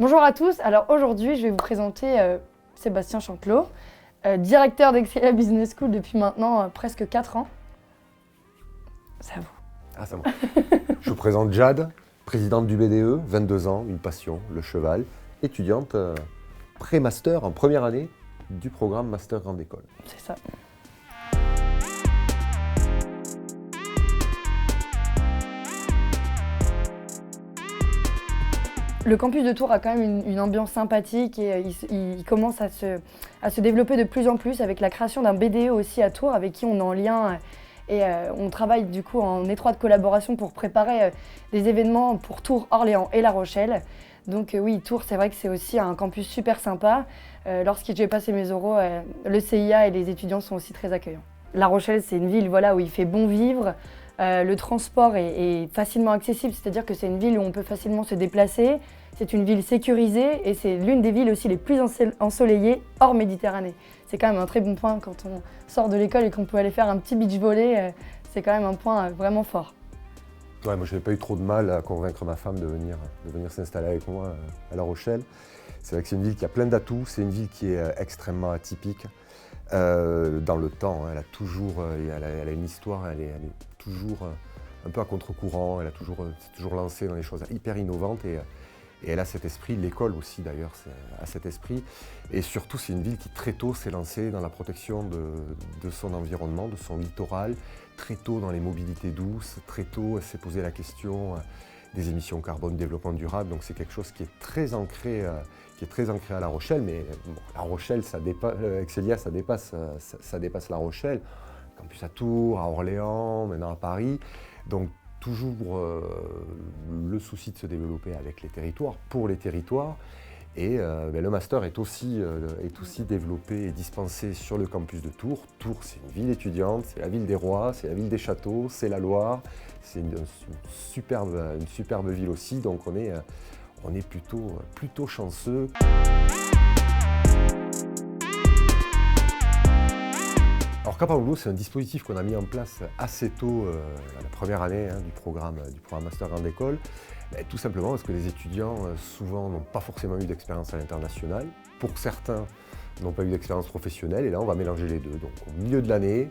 Bonjour à tous, alors aujourd'hui je vais vous présenter Sébastien Chantelot, directeur d'Excelia Business School depuis maintenant presque 4 ans. C'est à vous. Ah, c'est moi. Je vous présente Jade, présidente du BDE, 22 ans, une passion, le cheval, étudiante pré-master en première année du programme Master Grande École. C'est ça. Le campus de Tours a quand même une ambiance sympathique et il commence à se développer de plus en plus avec la création d'un BDE aussi à Tours avec qui on est en lien et on travaille du coup en étroite collaboration pour préparer des événements pour Tours, Orléans et La Rochelle. Donc oui, Tours, c'est vrai que c'est aussi un campus super sympa. Lorsque j'ai passé mes oraux, le CIA et les étudiants sont aussi très accueillants. La Rochelle, c'est une ville où il fait bon vivre. Le transport est facilement accessible, c'est-à-dire que c'est une ville où on peut facilement se déplacer. C'est une ville sécurisée et c'est l'une des villes aussi les plus ensoleillées hors Méditerranée. C'est quand même un très bon point quand on sort de l'école et qu'on peut aller faire un petit beach volley. C'est quand même un point vraiment fort. Ouais, moi, je n'ai pas eu trop de mal à convaincre ma femme de venir s'installer avec moi à La Rochelle. C'est vrai que c'est une ville qui a plein d'atouts, c'est une ville qui est extrêmement atypique. Dans le temps, elle a une histoire, elle est toujours un peu à contre-courant, elle s'est toujours lancée dans des choses hyper innovantes et elle a cet esprit, l'école aussi d'ailleurs a cet esprit. Et surtout, c'est une ville qui très tôt s'est lancée dans la protection de son environnement, de son littoral, très tôt dans les mobilités douces, très tôt elle s'est posé la question des émissions carbone, développement durable. Donc c'est quelque chose qui est très ancré à La Rochelle, mais bon, La Rochelle, Excelia, ça dépasse La Rochelle. Campus à Tours, à Orléans, maintenant à Paris. Donc toujours le souci de se développer avec les territoires, pour les territoires. Et le master est aussi développé et dispensé sur le campus de Tours. Tours, c'est une ville étudiante, c'est la ville des rois, c'est la ville des châteaux, c'est la Loire. C'est une superbe ville aussi, donc on est plutôt chanceux. Alors Cap Anglo, c'est un dispositif qu'on a mis en place assez tôt, la première année du programme Master Grande École, tout simplement parce que les étudiants souvent n'ont pas forcément eu d'expérience à l'international. Pour certains, n'ont pas eu d'expérience professionnelle et là on va mélanger les deux. Donc au milieu de l'année,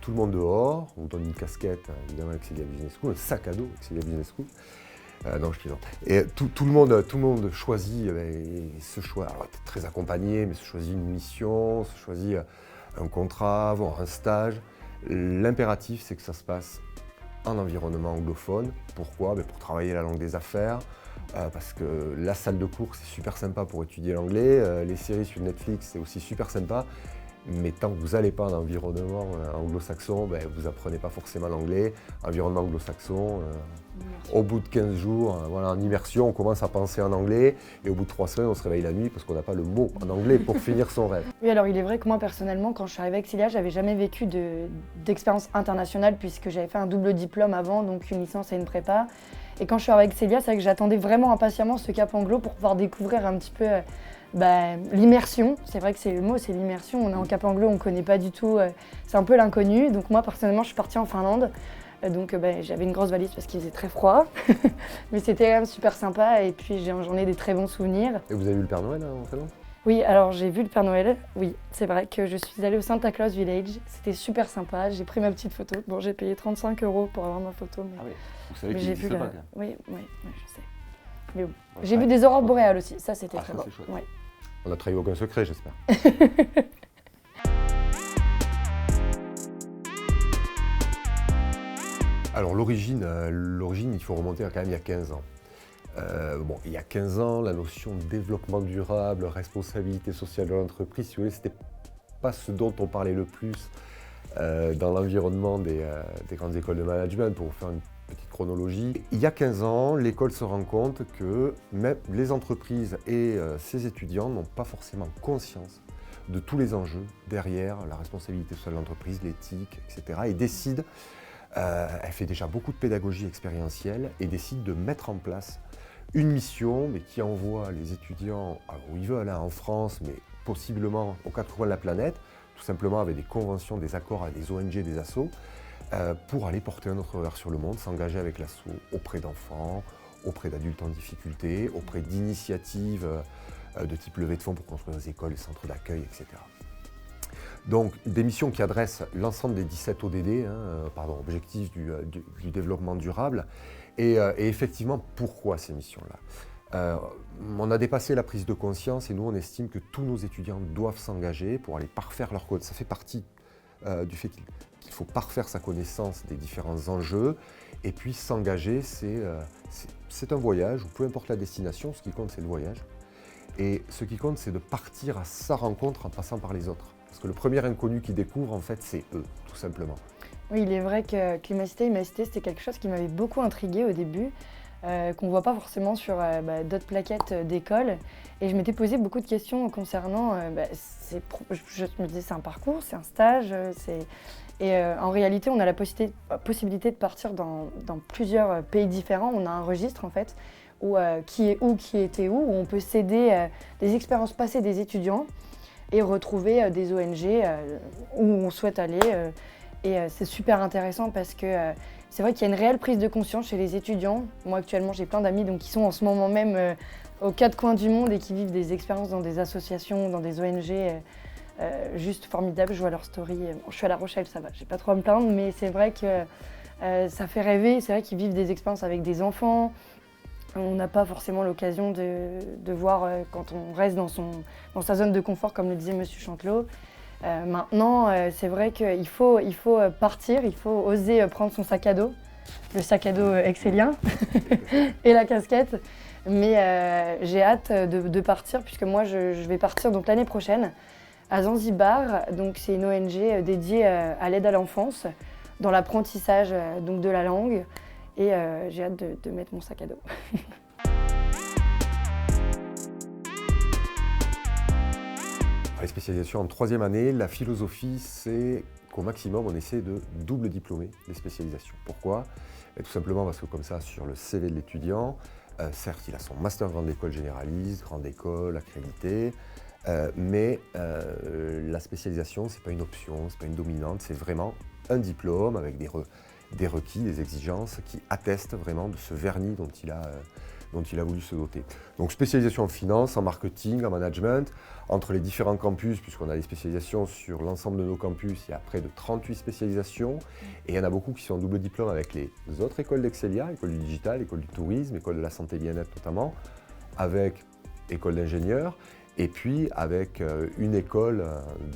tout le monde dehors, on vous donne une casquette, évidemment Excelia Business School, un sac à dos Excelia Business School. Non, je plaisante. Et tout le monde choisit ce choix, alors très accompagné, mais se choisit une mission, se choisit un contrat, voire un stage. L'impératif, c'est que ça se passe en environnement anglophone. Pourquoi? Pour travailler la langue des affaires, parce que la salle de cours, c'est super sympa pour étudier l'anglais. Les séries sur Netflix, c'est aussi super sympa. Mais tant que vous n'allez pas en environnement anglo-saxon, vous n'apprenez pas forcément l'anglais. Environnement anglo-saxon, au bout de 15 jours, en immersion, on commence à penser en anglais. Et au bout de 3 semaines, on se réveille la nuit parce qu'on n'a pas le mot en anglais pour finir son rêve. Oui, alors il est vrai que moi personnellement, quand je suis arrivée à Excelia, j'avais jamais vécu d'expérience internationale puisque j'avais fait un double diplôme avant, donc une licence et une prépa. Et quand je suis arrivée à Excelia, c'est vrai que j'attendais vraiment impatiemment ce Cap Anglo pour pouvoir découvrir un petit peu l'immersion. C'est vrai que le mot, c'est l'immersion. On est en Cap Anglo, on ne connaît pas du tout, c'est un peu l'inconnu. Donc moi personnellement, je suis partie en Finlande. Donc j'avais une grosse valise parce qu'il faisait très froid, mais c'était quand même super sympa et puis j'en ai des très bons souvenirs. Et vous avez vu le Père Noël en Finlande? Oui, alors j'ai vu le Père Noël, oui, c'est vrai que je suis allée au Santa Claus Village, c'était super sympa, j'ai pris ma petite photo. Bon, j'ai payé 35 € pour avoir ma photo, mais, Ah oui, vous savez qu'il existe pas, Oui, je sais. Mais bon. J'ai vu des aurores boréales aussi, ça c'était très beau. Ouais. On n'a trahi aucun secret, j'espère. Alors l'origine, il faut remonter quand même il y a 15 ans. Il y a 15 ans, la notion de développement durable, responsabilité sociale de l'entreprise, si vous voulez, c'était pas ce dont on parlait le plus dans l'environnement des grandes écoles de management, pour vous faire une petite chronologie. Il y a 15 ans, l'école se rend compte que même les entreprises et ses étudiants n'ont pas forcément conscience de tous les enjeux derrière la responsabilité sociale de l'entreprise, l'éthique, etc. et décide. Elle fait déjà beaucoup de pédagogie expérientielle et décide de mettre en place une mission qui envoie les étudiants où ils veulent, en France, mais possiblement aux 4 coins de la planète, tout simplement avec des conventions, des accords avec des ONG, des assos, pour aller porter un autre regard sur le monde, s'engager avec l'asso auprès d'enfants, auprès d'adultes en difficulté, auprès d'initiatives de type levée de fonds pour construire des écoles, des centres d'accueil, etc. Donc des missions qui adressent l'ensemble des 17 ODD, objectifs du développement durable. Et effectivement, pourquoi ces missions-là? On a dépassé la prise de conscience et nous on estime que tous nos étudiants doivent s'engager pour aller parfaire leur code. Ça fait partie du fait qu'il faut parfaire sa connaissance des différents enjeux. Et puis s'engager, c'est un voyage, ou peu importe la destination, ce qui compte c'est le voyage. Et ce qui compte c'est de partir à sa rencontre en passant par les autres. Parce que le premier inconnu qu'ils découvrent, en fait, c'est eux, tout simplement. Oui, il est vrai que Climacité, Imacité, c'était quelque chose qui m'avait beaucoup intriguée au début, qu'on ne voit pas forcément sur d'autres plaquettes d'école. Et je m'étais posé beaucoup de questions concernant, je me disais c'est un parcours, c'est un stage, en réalité on a la possibilité de partir dans plusieurs pays différents. On a un registre en fait, qui est où, qui était où on peut céder des expériences passées des étudiants et retrouver des ONG où on souhaite aller. C'est super intéressant parce que c'est vrai qu'il y a une réelle prise de conscience chez les étudiants. Moi actuellement j'ai plein d'amis qui sont en ce moment même aux quatre coins du monde et qui vivent des expériences dans des associations, dans des ONG juste formidables. Je vois leur story. Je suis à La Rochelle, ça va, j'ai pas trop à me plaindre, mais c'est vrai que ça fait rêver. C'est vrai qu'ils vivent des expériences avec des enfants. On n'a pas forcément l'occasion de voir quand on reste dans sa zone de confort, comme le disait M. Chantelot. Maintenant, c'est vrai qu'il faut partir, il faut oser prendre son sac à dos, le sac à dos excellien et la casquette. Mais j'ai hâte de partir, puisque moi je vais partir donc l'année prochaine à Zanzibar. Donc c'est une ONG dédiée à l'aide à l'enfance, dans l'apprentissage donc de la langue. Et j'ai hâte de mettre mon sac à dos. Les spécialisations en troisième année, la philosophie, c'est qu'au maximum, on essaie de double diplômer les spécialisations. Pourquoi? Tout simplement parce que comme ça, sur le CV de l'étudiant, certes, il a son master grande école généraliste, grande école, accrédité, mais la spécialisation, c'est pas une option, c'est pas une dominante, c'est vraiment un diplôme avec des requis, des exigences qui attestent vraiment de ce vernis dont il a voulu se doter. Donc spécialisation en finance, en marketing, en management, entre les différents campus, puisqu'on a des spécialisations sur l'ensemble de nos campus, il y a près de 38 spécialisations, et il y en a beaucoup qui sont en double diplôme avec les autres écoles d'Excelia, école du digital, école du tourisme, école de la santé et bien-être notamment, avec école d'ingénieurs, et puis avec une école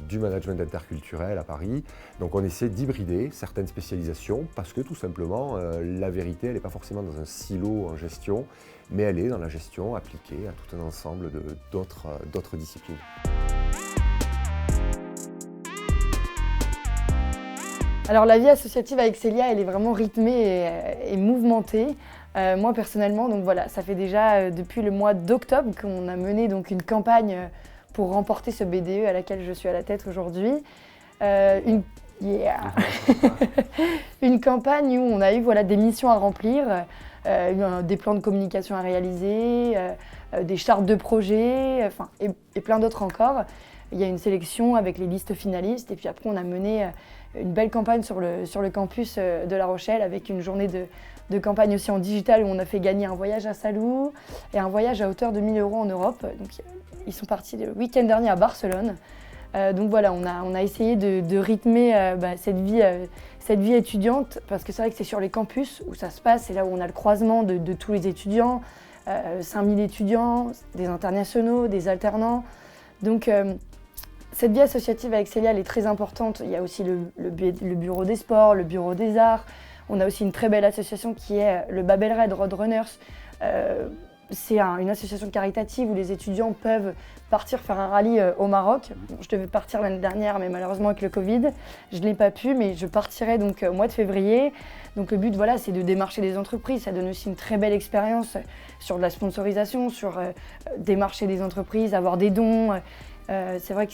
du management interculturel à Paris. Donc on essaie d'hybrider certaines spécialisations parce que tout simplement la vérité elle n'est pas forcément dans un silo en gestion, mais elle est dans la gestion appliquée à tout un ensemble d'autres disciplines. Alors la vie associative à Excelia, elle est vraiment rythmée et mouvementée. Moi personnellement, donc voilà, ça fait déjà depuis le mois d'octobre qu'on a mené donc une campagne pour remporter ce BDE à laquelle je suis à la tête aujourd'hui. Une campagne où on a eu des missions à remplir, des plans de communication à réaliser, des chartes de projet, et plein d'autres encore. Il y a une sélection avec les listes finalistes et puis après on a mené une belle campagne sur le campus de La Rochelle avec une journée de campagne aussi en digital où on a fait gagner un voyage à Salou et un voyage à hauteur de 1 000 € en Europe. Donc, ils sont partis le week-end dernier à Barcelone. Donc voilà, on a essayé de rythmer cette vie étudiante parce que c'est vrai que c'est sur les campus où ça se passe, c'est là où on a le croisement de tous les étudiants, 5000 étudiants, des internationaux, des alternants. Donc cette vie associative avec Excelia, elle est très importante. Il y a aussi le bureau des sports, le bureau des arts. On a aussi une très belle association qui est le Babel Red Road Runners. C'est une association caritative où les étudiants peuvent partir faire un rallye au Maroc. Bon, je devais partir l'année dernière, mais malheureusement avec le Covid, je n'ai pas pu, mais je partirai donc au mois de février. Donc le but, voilà, c'est de démarcher des entreprises. Ça donne aussi une très belle expérience sur de la sponsorisation, sur démarcher des entreprises, avoir des dons. C'est vrai que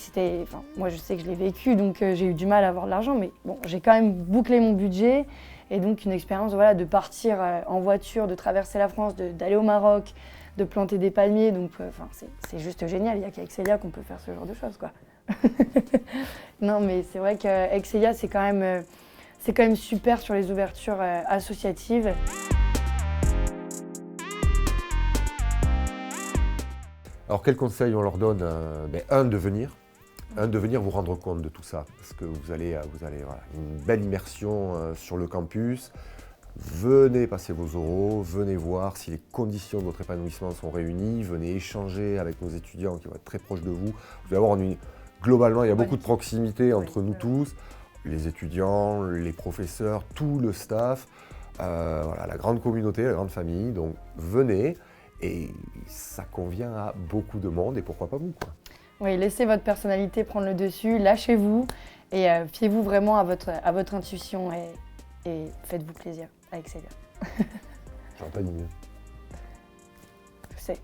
moi je sais que je l'ai vécu, donc j'ai eu du mal à avoir de l'argent, mais bon, j'ai quand même bouclé mon budget. Et donc une expérience de partir en voiture, de traverser la France, d'aller au Maroc, de planter des palmiers. Donc c'est juste génial, il n'y a qu'à Excelia qu'on peut faire ce genre de choses, quoi. Non mais c'est vrai qu'Excelia c'est quand même super sur les ouvertures associatives. Alors quel conseil on leur donne? Un, de venir. De venir vous rendre compte de tout ça, parce que vous allez voilà, une belle immersion sur le campus. Venez passer vos oraux, venez voir si les conditions de votre épanouissement sont réunies, venez échanger avec nos étudiants qui vont être très proches de vous. Vous allez voir, globalement, il y a beaucoup de proximité entre nous tous, les étudiants, les professeurs, tout le staff, voilà, la grande communauté, la grande famille. Donc venez, et ça convient à beaucoup de monde, et pourquoi pas vous, quoi. Oui, laissez votre personnalité prendre le dessus, lâchez-vous et fiez-vous vraiment à votre intuition et faites-vous plaisir avec Célia. J'aurais pas dit mieux. Je sais.